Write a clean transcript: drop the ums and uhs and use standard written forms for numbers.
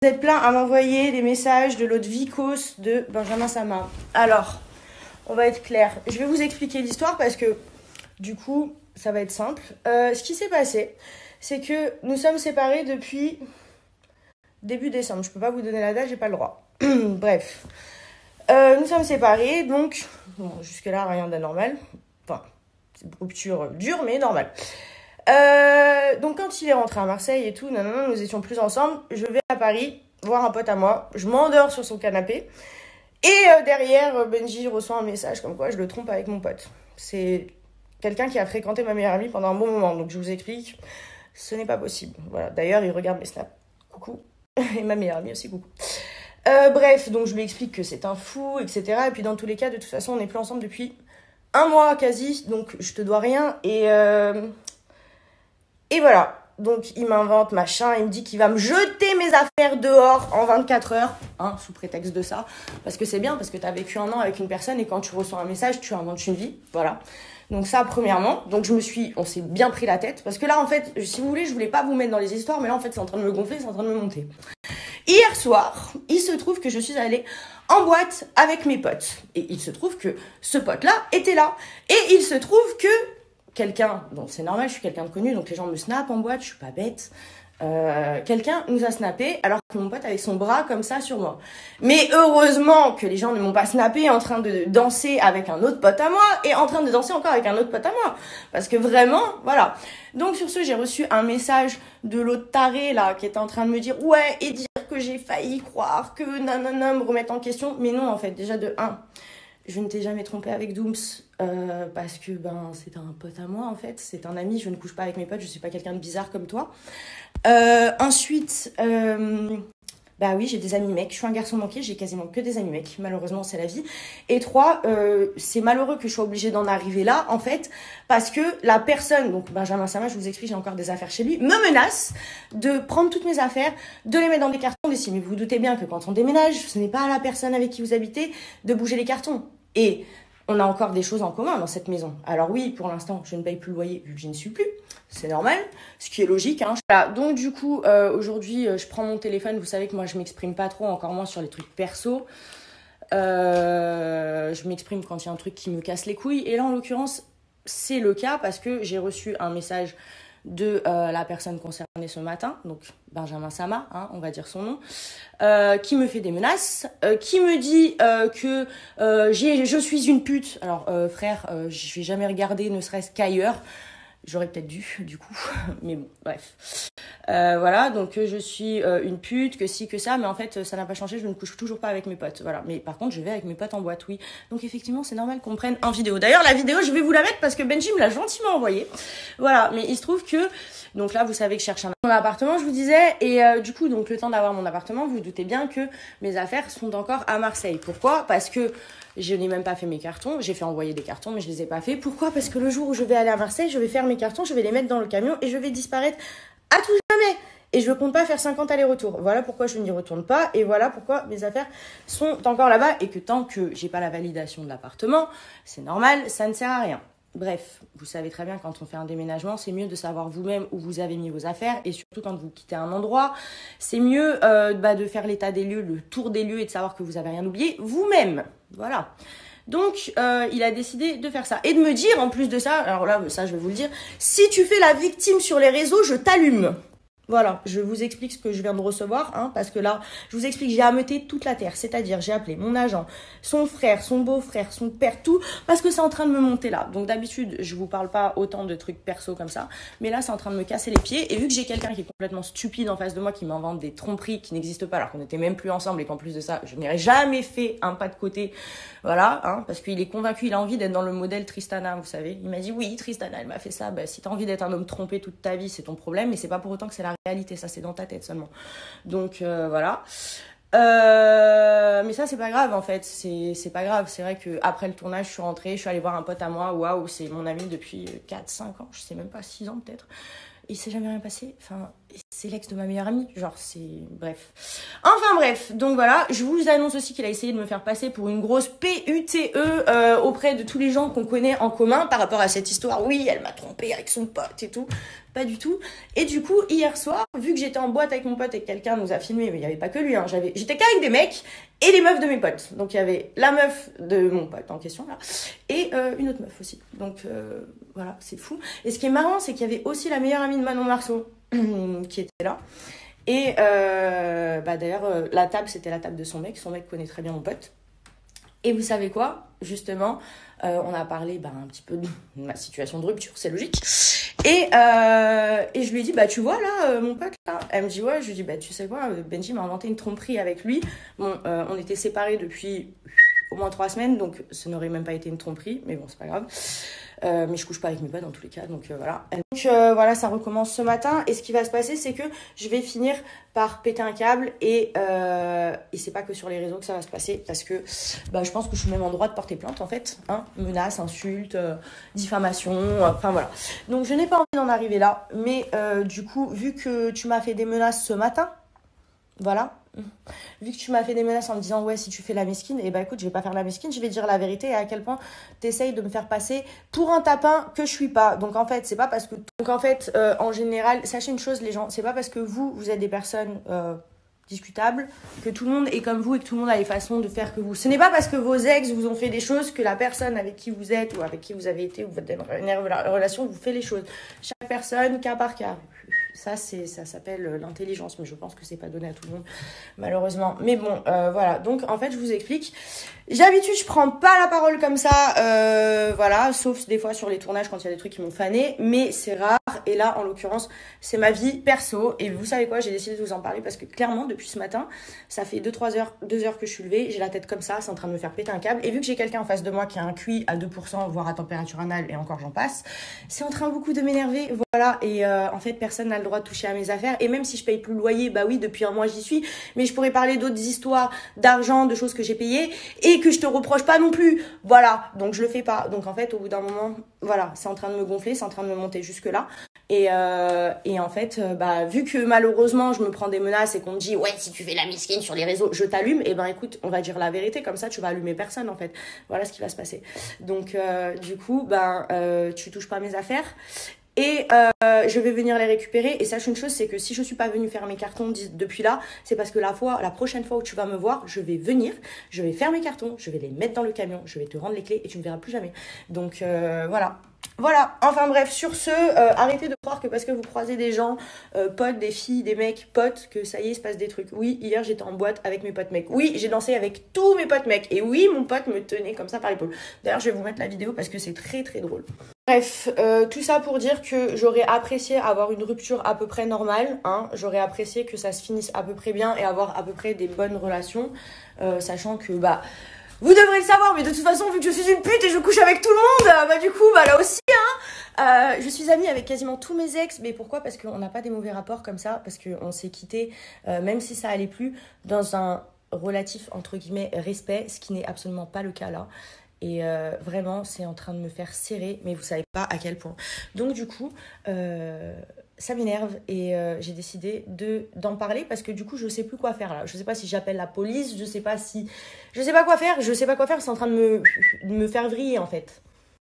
Vous êtes plein à m'envoyer des messages de l'autre Vicos de Benjamin Sama. Alors, on va être clair. Je vais vous expliquer l'histoire parce que, du coup, ça va être simple. Ce qui s'est passé, c'est que nous sommes séparés depuis début décembre. Je peux pas vous donner la date, j'ai pas le droit. Bref. Nous sommes séparés, donc, bon, jusque-là, rien d'anormal. Enfin, c'est une rupture dure, mais normale. Donc quand il est rentré à Marseille et tout, nous étions plus ensemble. Je vais à Paris voir un pote à moi. Je m'endors sur son canapé. Et derrière, Benji reçoit un message comme quoi je le trompe avec mon pote. C'est quelqu'un qui a fréquenté ma meilleure amie pendant un bon moment. Donc je vous explique, ce n'est pas possible. Voilà. D'ailleurs, il regarde mes snaps. Coucou. Et ma meilleure amie aussi, coucou. Bref, donc je lui explique que c'est un fou, etc. Et puis dans tous les cas, de toute façon, on n'est plus ensemble depuis un mois quasi. Donc je te dois rien. Et voilà, donc il m'invente machin, il me dit qu'il va me jeter mes affaires dehors en 24 heures, hein, sous prétexte de ça. Parce que c'est bien, parce que t'as vécu un an avec une personne et quand tu reçois un message, tu inventes une vie, voilà. Donc ça, premièrement, donc on s'est bien pris la tête. Parce que là, en fait, si vous voulez, je voulais pas vous mettre dans les histoires, mais là, en fait, c'est en train de me gonfler, c'est en train de me monter. Hier soir, il se trouve que je suis allée en boîte avec mes potes. Et il se trouve que ce pote-là était là. Et il se trouve que quelqu'un, bon c'est normal, je suis quelqu'un de connu, donc les gens me snappent en boîte, je suis pas bête. Quelqu'un nous a snappé alors que mon pote avait son bras comme ça sur moi. Mais heureusement que les gens ne m'ont pas snappé en train de danser avec un autre pote à moi et en train de danser encore avec un autre pote à moi. Parce que vraiment, voilà. Donc sur ce, j'ai reçu un message de l'autre taré là qui était en train de me dire ouais et dire que j'ai failli croire que nanana me remettre en question. Mais non en fait, déjà de 1. Je ne t'ai jamais trompé avec Dooms parce que c'est un pote à moi en fait, c'est un ami, je ne couche pas avec mes potes, je suis pas quelqu'un de bizarre comme toi. Ensuite, oui j'ai des amis mecs, je suis un garçon manqué, j'ai quasiment que des amis mecs, malheureusement c'est la vie. Et 3, c'est malheureux que je sois obligée d'en arriver là en fait, parce que la personne, donc Benjamin Sama, je vous explique, j'ai encore des affaires chez lui, me menace de prendre toutes mes affaires, de les mettre dans des cartons, des mais vous vous doutez bien que quand on déménage, ce n'est pas à la personne avec qui vous habitez de bouger les cartons. Et on a encore des choses en commun dans cette maison. Alors oui, pour l'instant, je ne paye plus le loyer vu que je ne suis plus. C'est normal, ce qui est logique. Hein. Voilà. Donc du coup, aujourd'hui, je prends mon téléphone. Vous savez que moi, je m'exprime pas trop, encore moins sur les trucs perso. Je m'exprime quand il y a un truc qui me casse les couilles. Et là, en l'occurrence, c'est le cas parce que j'ai reçu un message de la personne concernée ce matin, donc Benjamin Sama, hein, on va dire son nom, qui me fait des menaces, qui me dit que je suis une pute. Alors frère, je vais jamais regarder ne serait-ce qu'ailleurs. J'aurais peut-être dû, du coup, mais bon, bref. Voilà, donc je suis une pute, que si, que ça, mais en fait, ça n'a pas changé, je ne couche toujours pas avec mes potes, voilà. Mais par contre, je vais avec mes potes en boîte, oui. Donc effectivement, c'est normal qu'on prenne en vidéo. D'ailleurs, la vidéo, je vais vous la mettre parce que Benji me l'a gentiment envoyée. Voilà, mais il se trouve que, donc là, vous savez que je cherche mon appartement, je vous disais, et du coup, donc le temps d'avoir mon appartement, vous vous doutez bien que mes affaires sont encore à Marseille. Pourquoi ? Parce que je n'ai même pas fait mes cartons. J'ai fait envoyer des cartons, mais je les ai pas fait. Pourquoi ? Parce que le jour où je vais aller à Marseille, je vais faire mes cartons, je vais les mettre dans le camion et je vais disparaître à tout jamais. Et je ne compte pas faire 50 allers-retours. Voilà pourquoi je n'y retourne pas. Et voilà pourquoi mes affaires sont encore là-bas. Et que tant que j'ai pas la validation de l'appartement, c'est normal, ça ne sert à rien. Bref, vous savez très bien, quand on fait un déménagement, c'est mieux de savoir vous-même où vous avez mis vos affaires. Et surtout quand vous quittez un endroit, c'est mieux de faire l'état des lieux, le tour des lieux et de savoir que vous n'avez rien oublié vous-même. Voilà. Donc, il a décidé de faire ça. Et de me dire, en plus de ça, alors là, ça je vais vous le dire, si tu fais la victime sur les réseaux, je t'allume. Voilà, je vous explique ce que je viens de recevoir, hein, parce que là, je vous explique, j'ai ameuté toute la terre, c'est-à-dire j'ai appelé mon agent, son frère, son beau-frère, son père, tout, parce que c'est en train de me monter là. Donc d'habitude, je vous parle pas autant de trucs perso comme ça, mais là, c'est en train de me casser les pieds, et vu que j'ai quelqu'un qui est complètement stupide en face de moi, qui m'invente des tromperies qui n'existent pas, alors qu'on n'était même plus ensemble, et qu'en plus de ça, je n'aurais jamais fait un pas de côté, voilà, hein, parce qu'il est convaincu, il a envie d'être dans le modèle Tristana, vous savez. Il m'a dit, oui, Tristana, elle m'a fait ça, si t'as envie d'être un homme trompé toute ta vie, c'est ton problème, mais c'est pas pour autant que c'est la réalité, ça c'est dans ta tête seulement. Donc voilà. Mais ça c'est pas grave en fait, c'est pas grave. C'est vrai que après le tournage, je suis rentrée, je suis allée voir un pote à moi, waouh, c'est mon ami depuis 4-5 ans, je sais même pas, 6 ans peut-être. Il s'est jamais rien passé. Enfin, c'est l'ex de ma meilleure amie, genre c'est... Bref. Enfin bref, donc voilà, je vous annonce aussi qu'il a essayé de me faire passer pour une grosse PUTE auprès de tous les gens qu'on connaît en commun par rapport à cette histoire. Oui, elle m'a trompée avec son pote et tout. Pas du tout. Et du coup, hier soir, vu que j'étais en boîte avec mon pote et que quelqu'un nous a filmé, mais il n'y avait pas que lui, hein, j'étais qu'avec des mecs et les meufs de mes potes. Donc il y avait la meuf de mon pote en question là et une autre meuf aussi. Donc voilà, c'est fou. Et ce qui est marrant, c'est qu'il y avait aussi la meilleure amie de Manon Marceau qui était là. Et d'ailleurs, la table, c'était la table de son mec. Son mec connaît très bien mon pote. Et vous savez quoi? Justement, on a parlé un petit peu de ma situation de rupture, c'est logique. Et je lui ai dit, tu vois là, mon pote là. Elle me dit, ouais. Je lui ai dit, tu sais quoi, Benji m'a inventé une tromperie avec lui. Bon, on était séparés depuis au moins 3 semaines, donc ça n'aurait même pas été une tromperie, mais bon, c'est pas grave. Mais je couche pas avec mes potes dans tous les cas, donc voilà. Donc voilà, ça recommence ce matin. Et ce qui va se passer, c'est que je vais finir par péter un câble. Et c'est pas que sur les réseaux que ça va se passer, parce que je pense que je suis même en droit de porter plainte en fait. Hein, menaces, insultes, diffamation, enfin voilà. Donc je n'ai pas envie d'en arriver là. Mais du coup, vu que tu m'as fait des menaces ce matin, voilà. Vu que tu m'as fait des menaces en me disant ouais, si tu fais la mesquine, et écoute, je vais pas faire la mesquine, je vais dire la vérité et à quel point t'essayes de me faire passer pour un tapin que je suis pas. Donc en fait, c'est pas parce que en général, sachez une chose les gens, c'est pas parce que vous êtes des personnes discutables que tout le monde est comme vous et que tout le monde a les façons de faire que vous. Ce n'est pas parce que vos ex vous ont fait des choses que la personne avec qui vous êtes ou avec qui vous avez été ou votre relation vous fait les choses. Chaque personne, cas par cas. Ça s'appelle l'intelligence, mais je pense que c'est pas donné à tout le monde, malheureusement. Mais bon, voilà. Donc, en fait, je vous explique. D'habitude, je prends pas la parole comme ça, voilà, sauf des fois sur les tournages quand il y a des trucs qui m'ont fané, mais c'est rare. Et là, en l'occurrence, c'est ma vie perso. Et vous savez quoi, j'ai décidé de vous en parler parce que clairement, depuis ce matin, ça fait 2 heures que je suis levée, j'ai la tête comme ça, c'est en train de me faire péter un câble. Et vu que j'ai quelqu'un en face de moi qui a un QI à 2%, voire à température anale, et encore j'en passe, c'est en train beaucoup de m'énerver, voilà. Et en fait, personne n'a le droit de toucher à mes affaires. Et même si je paye plus le loyer, oui, depuis un mois j'y suis, mais je pourrais parler d'autres histoires d'argent, de choses que j'ai payées et que je te reproche pas non plus. Voilà, donc je le fais pas. Donc en fait, au bout d'un moment, voilà, c'est en train de me gonfler, c'est en train de me monter jusque là. Et en fait, vu que malheureusement je me prends des menaces et qu'on me dit ouais, si tu fais la misquine sur les réseaux, je t'allume, et écoute, on va dire la vérité, comme ça tu vas allumer personne en fait. Voilà ce qui va se passer. Donc du coup, tu touches pas à mes affaires. Et je vais venir les récupérer. Et sache une chose, c'est que si je suis pas venue faire mes cartons depuis là, c'est parce que la prochaine fois où tu vas me voir, je vais venir, je vais faire mes cartons, je vais les mettre dans le camion, je vais te rendre les clés et tu me verras plus jamais. Donc voilà. Voilà, enfin bref, sur ce, arrêtez de croire que parce que vous croisez des gens, potes, des filles, des mecs, potes, que ça y est, il se passe des trucs. Oui, hier j'étais en boîte avec mes potes mecs. Oui, j'ai dansé avec tous mes potes mecs. Et oui, mon pote me tenait comme ça par l'épaule. D'ailleurs, je vais vous mettre la vidéo parce que c'est très très drôle. Bref, tout ça pour dire que j'aurais apprécié avoir une rupture à peu près normale. Hein. J'aurais apprécié que ça se finisse à peu près bien et avoir à peu près des bonnes relations. Sachant que, vous devrez le savoir, mais de toute façon, vu que je suis une pute et je couche avec tout le monde, du coup, là aussi, je suis amie avec quasiment tous mes ex. Mais pourquoi? Parce qu'on n'a pas des mauvais rapports comme ça, parce qu'on s'est quittés, même si ça allait plus, dans un relatif, entre guillemets, respect, ce qui n'est absolument pas le cas là. Et vraiment, c'est en train de me faire serrer, mais vous savez pas à quel point. Donc du coup, ça m'énerve et j'ai décidé d'en parler parce que du coup, je sais plus quoi faire là. Je sais pas si j'appelle la police, je sais pas quoi faire, c'est en train de me faire vriller en fait.